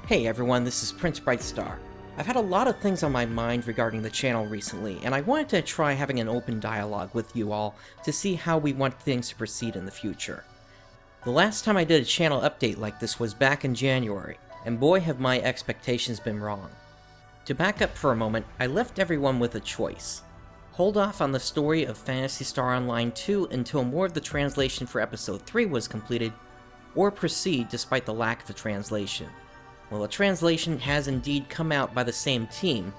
Hey everyone, this is Prince Brightstar. I've had a lot of things on my mind regarding the channel recently, and I wanted to try having an open dialogue with you all to see how we want things to proceed in the future. The last time I did a channel update like this was back in January, and boy have my expectations been wrong. To back up for a moment, I left everyone with a choice. Hold off on the story of Phantasy Star Online 2 until more of the translation for Episode 3 was completed, or proceed despite the lack of a translation. Well, a translation has indeed come out by the same team,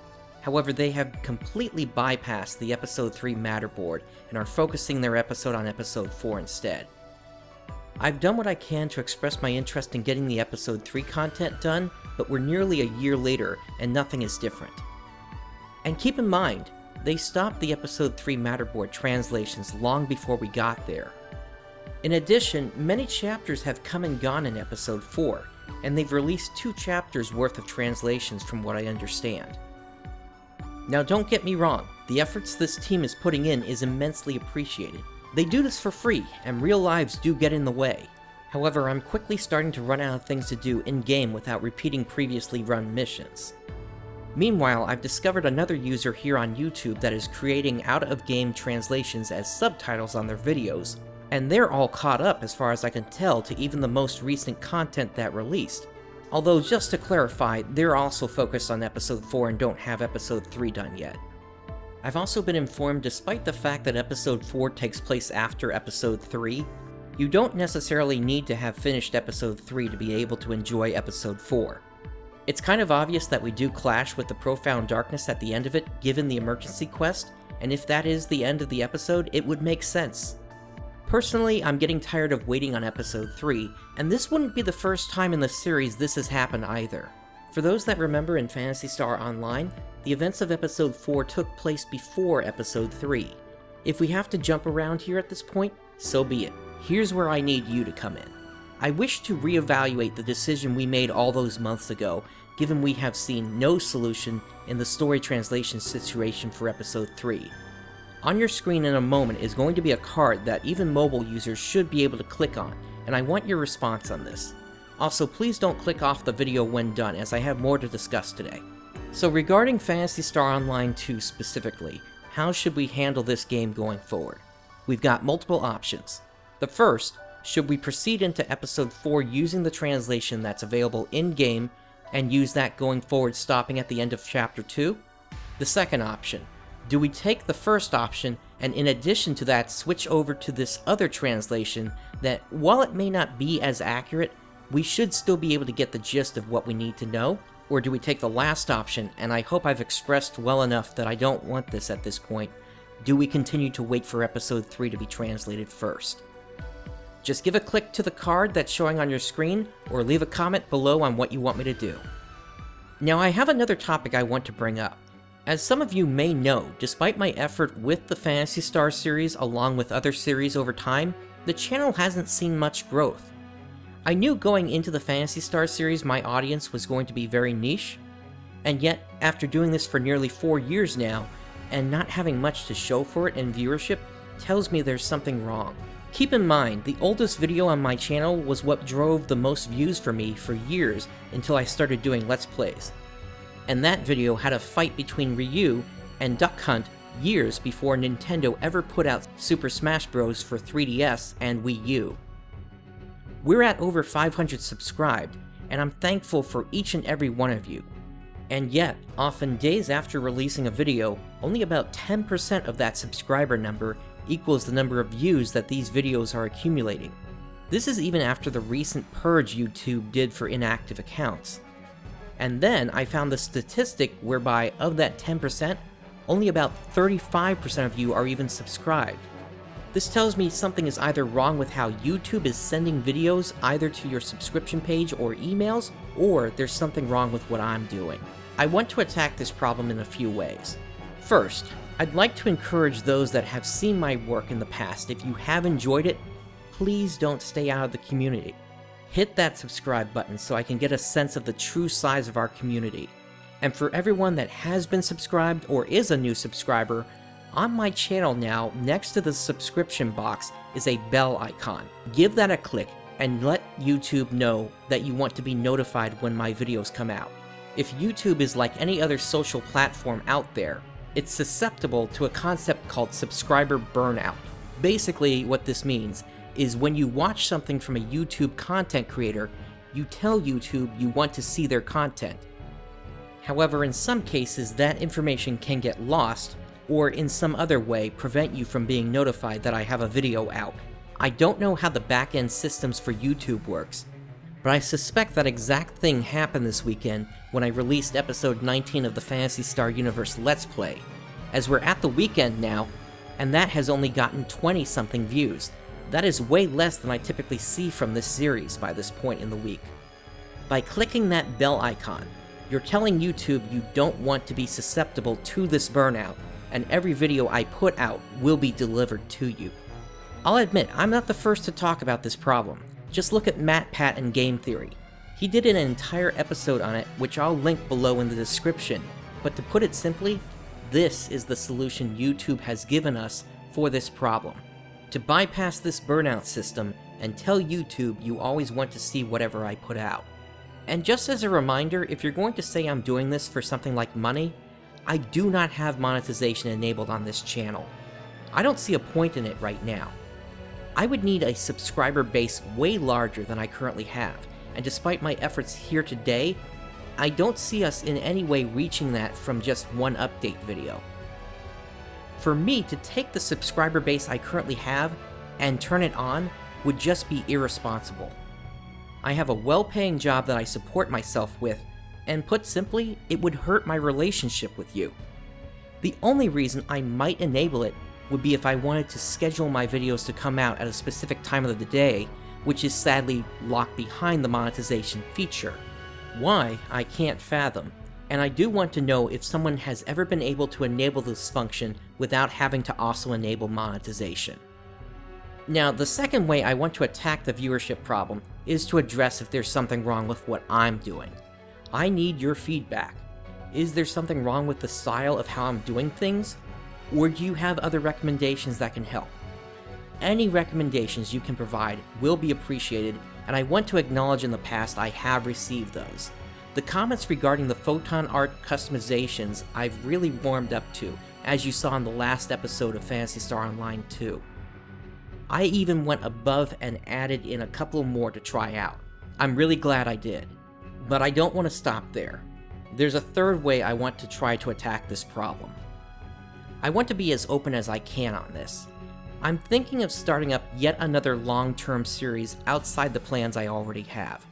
however they have completely bypassed the Episode 3 Matterboard and are focusing their episode on Episode 4 instead. I've done what I can to express my interest in getting the Episode 3 content done, but we're nearly a year later and nothing is different. And keep in mind, they stopped the Episode 3 Matterboard translations long before we got there. In addition, many chapters have come and gone in Episode 4, and they've released 2 chapters worth of translations from what I understand. Now don't get me wrong, the efforts this team is putting in is immensely appreciated. They do this for free, and real lives do get in the way. However, I'm quickly starting to run out of things to do in-game without repeating previously run missions. Meanwhile, I've discovered another user here on YouTube that is creating out-of-game translations as subtitles on their videos, and they're all caught up as far as I can tell to even the most recent content that released. Although, just to clarify, they're also focused on Episode 4 and don't have Episode 3 done yet. I've also been informed, despite the fact that Episode 4 takes place after Episode 3, you don't necessarily need to have finished Episode 3 to be able to enjoy Episode 4. It's kind of obvious that we do clash with the Profound Darkness at the end of it, given the emergency quest, and if that is the end of the episode, it would make sense. Personally, I'm getting tired of waiting on Episode 3, and this wouldn't be the first time in the series this has happened either. For those that remember in Phantasy Star Online, the events of Episode 4 took place before Episode 3. If we have to jump around here at this point, so be it. Here's where I need you to come in. I wish to reevaluate the decision we made all those months ago, given we have seen no solution in the story translation situation for Episode 3. On your screen in a moment is going to be a card that even mobile users should be able to click on, and I want your response on this. Also, please don't click off the video when done, as I have more to discuss today. So regarding Phantasy Star Online 2 specifically, how should we handle this game going forward? We've got multiple options. The first, should we proceed into Episode 4 using the translation that's available in-game, and use that going forward stopping at the end of Chapter 2? The second option, do we take the first option and in addition to that switch over to this other translation that, while it may not be as accurate, we should still be able to get the gist of what we need to know? Or do we take the last option, and I hope I've expressed well enough that I don't want this at this point, do we continue to wait for Episode 3 to be translated first? Just give a click to the card that's showing on your screen, or leave a comment below on what you want me to do. Now I have another topic I want to bring up. As some of you may know, despite my effort with the Phantasy Star series along with other series over time, the channel hasn't seen much growth. I knew going into the Phantasy Star series my audience was going to be very niche, and yet, after doing this for nearly 4 years now, and not having much to show for it in viewership, tells me there's something wrong. Keep in mind, the oldest video on my channel was what drove the most views for me for years until I started doing Let's Plays. And that video had a fight between Ryu and Duck Hunt years before Nintendo ever put out Super Smash Bros. For 3DS and Wii U. We're at over 500 subscribed, and I'm thankful for each and every one of you. And yet, often days after releasing a video, only about 10% of that subscriber number equals the number of views that these videos are accumulating. This is even after the recent purge YouTube did for inactive accounts. And then I found the statistic whereby of that 10%, only about 35% of you are even subscribed. This tells me something is either wrong with how YouTube is sending videos either to your subscription page or emails, or there's something wrong with what I'm doing. I want to attack this problem in a few ways. First, I'd like to encourage those that have seen my work in the past, if you have enjoyed it, please don't stay out of the community. Hit that subscribe button so I can get a sense of the true size of our community. And for everyone that has been subscribed or is a new subscriber, on my channel now, next to the subscription box, is a bell icon. Give that a click and let YouTube know that you want to be notified when my videos come out. If YouTube is like any other social platform out there, it's susceptible to a concept called subscriber burnout. Basically, what this means is when you watch something from a YouTube content creator, you tell YouTube you want to see their content. However, in some cases, that information can get lost, or in some other way prevent you from being notified that I have a video out. I don't know how the back-end systems for YouTube works, but I suspect that exact thing happened this weekend when I released episode 19 of the Phantasy Star Universe Let's Play, as we're at the weekend now, and that has only gotten 20-something views. That is way less than I typically see from this series by this point in the week. By clicking that bell icon, you're telling YouTube you don't want to be susceptible to this burnout, and every video I put out will be delivered to you. I'll admit, I'm not the first to talk about this problem. Just look at Matt Pat and Game Theory. He did an entire episode on it, which I'll link below in the description, but to put it simply, this is the solution YouTube has given us for this problem. To bypass this burnout system and tell YouTube you always want to see whatever I put out. And just as a reminder, if you're going to say I'm doing this for something like money, I do not have monetization enabled on this channel. I don't see a point in it right now. I would need a subscriber base way larger than I currently have, and despite my efforts here today, I don't see us in any way reaching that from just one update video. For me to take the subscriber base I currently have and turn it on would just be irresponsible. I have a well-paying job that I support myself with, and put simply, it would hurt my relationship with you. The only reason I might enable it would be if I wanted to schedule my videos to come out at a specific time of the day, which is sadly locked behind the monetization feature. Why, I can't fathom, and I do want to know if someone has ever been able to enable this function without having to also enable monetization. Now, the second way I want to attack the viewership problem is to address if there's something wrong with what I'm doing. I need your feedback. Is there something wrong with the style of how I'm doing things? Or do you have other recommendations that can help? Any recommendations you can provide will be appreciated, and I want to acknowledge in the past I have received those. The comments regarding the photon art customizations I've really warmed up to, as you saw in the last episode of Phantasy Star Online 2. I even went above and added in a couple more to try out. I'm really glad I did. But I don't want to stop there. There's a third way I want to try to attack this problem. I want to be as open as I can on this. I'm thinking of starting up yet another long-term series outside the plans I already have.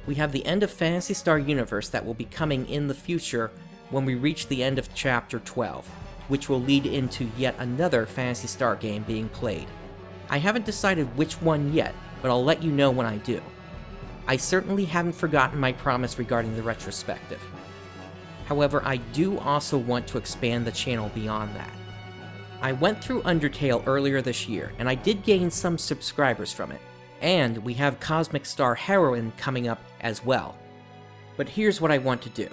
We have the end of Phantasy Star Universe that will be coming in the future when we reach the end of Chapter 12, which will lead into yet another Phantasy Star game being played. I haven't decided which one yet, but I'll let you know when I do. I certainly haven't forgotten my promise regarding the retrospective. However, I do also want to expand the channel beyond that. I went through Undertale earlier this year, and I did gain some subscribers from it, and we have Cosmic Star Heroine coming up as well. But here's what I want to do.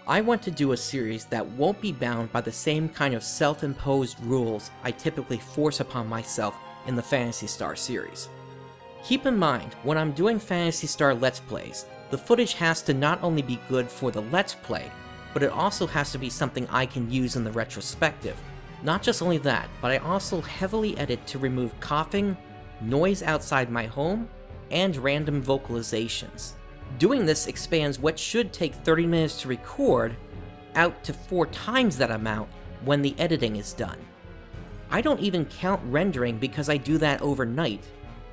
I want to do a series that won't be bound by the same kind of self-imposed rules I typically force upon myself in the Phantasy Star series. Keep in mind, when I'm doing Phantasy Star Let's Plays, the footage has to not only be good for the Let's Play, but it also has to be something I can use in the retrospective. Not just only that, but I also heavily edit to remove coughing, noise outside my home, and random vocalizations. Doing this expands what should take 30 minutes to record out to 4 times that amount when the editing is done. I don't even count rendering because I do that overnight.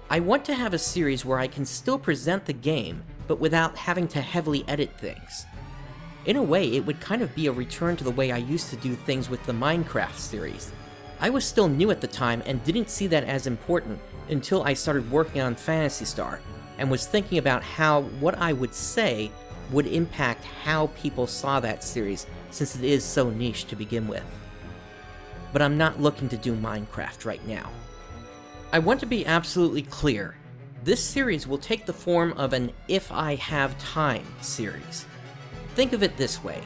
I want to have a series where I can still present the game, but without having to heavily edit things. In a way, it would kind of be a return to the way I used to do things with the Minecraft series. I was still new at the time and didn't see that as important until I started working on Phantasy Star, and was thinking about how what I would say would impact how people saw that series, since it is so niche to begin with. But I'm not looking to do Minecraft right now. I want to be absolutely clear. This series will take the form of an If I Have Time series. Think of it this way.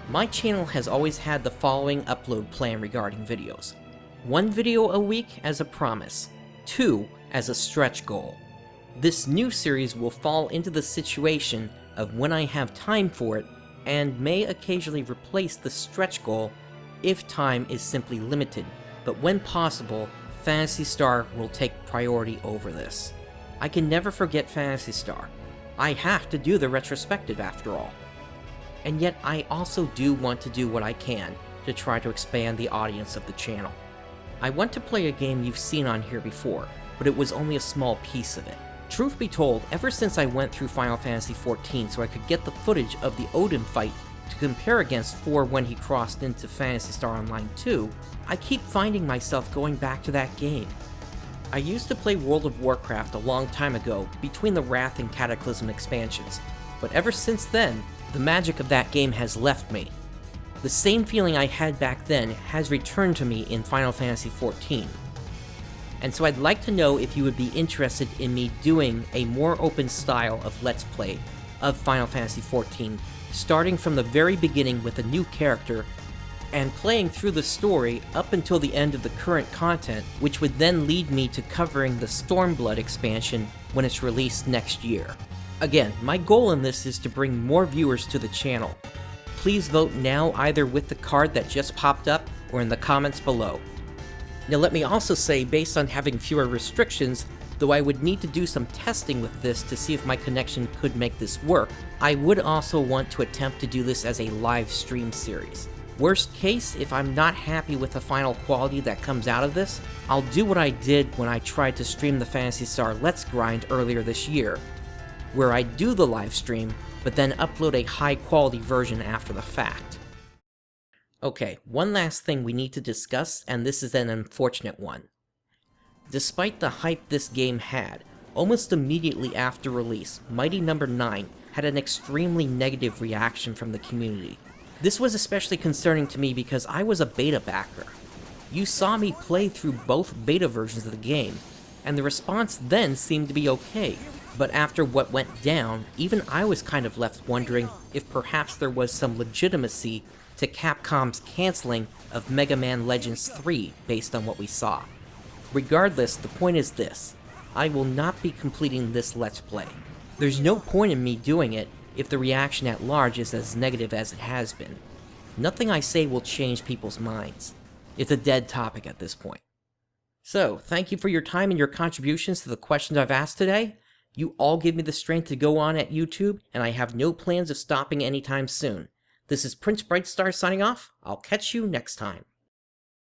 My channel has always had the following upload plan regarding videos. 1 video a week as a promise, 2 as a stretch goal. This new series will fall into the situation of when I have time for it, and may occasionally replace the stretch goal if time is simply limited, but when possible, Phantasy Star will take priority over this. I can never forget Phantasy Star. I have to do the retrospective after all. And yet I also do want to do what I can to try to expand the audience of the channel. I want to play a game you've seen on here before, but it was only a small piece of it. Truth be told, ever since I went through Final Fantasy XIV so I could get the footage of the Odin fight to compare against for when he crossed into Phantasy Star Online 2, I keep finding myself going back to that game. I used to play World of Warcraft a long time ago between the Wrath and Cataclysm expansions, but ever since then, the magic of that game has left me. The same feeling I had back then has returned to me in Final Fantasy XIV. And so I'd like to know if you would be interested in me doing a more open style of Let's Play of Final Fantasy XIV, starting from the very beginning with a new character, and playing through the story up until the end of the current content, which would then lead me to covering the Stormblood expansion when it's released next year. Again, my goal in this is to bring more viewers to the channel. Please vote now either with the card that just popped up or in the comments below. Now let me also say, based on having fewer restrictions, though I would need to do some testing with this to see if my connection could make this work, I would also want to attempt to do this as a live stream series. Worst case, if I'm not happy with the final quality that comes out of this, I'll do what I did when I tried to stream the Phantasy Star Let's Grind earlier this year, where I do the live stream, but then upload a high quality version after the fact. Okay, one last thing we need to discuss, and this is an unfortunate one. Despite the hype this game had, almost immediately after release, Mighty No. 9 had an extremely negative reaction from the community. This was especially concerning to me because I was a beta backer. You saw me play through both beta versions of the game, and the response then seemed to be okay. But after what went down, even I was kind of left wondering if perhaps there was some legitimacy to Capcom's canceling of Mega Man Legends 3 based on what we saw. Regardless, the point is this: I will not be completing this Let's Play. There's no point in me doing it if the reaction at large is as negative as it has been. Nothing I say will change people's minds. It's a dead topic at this point. So, thank you for your time and your contributions to the questions I've asked today. You all give me the strength to go on at YouTube, and I have no plans of stopping anytime soon. This is Prince Brightstar signing off. I'll catch you next time.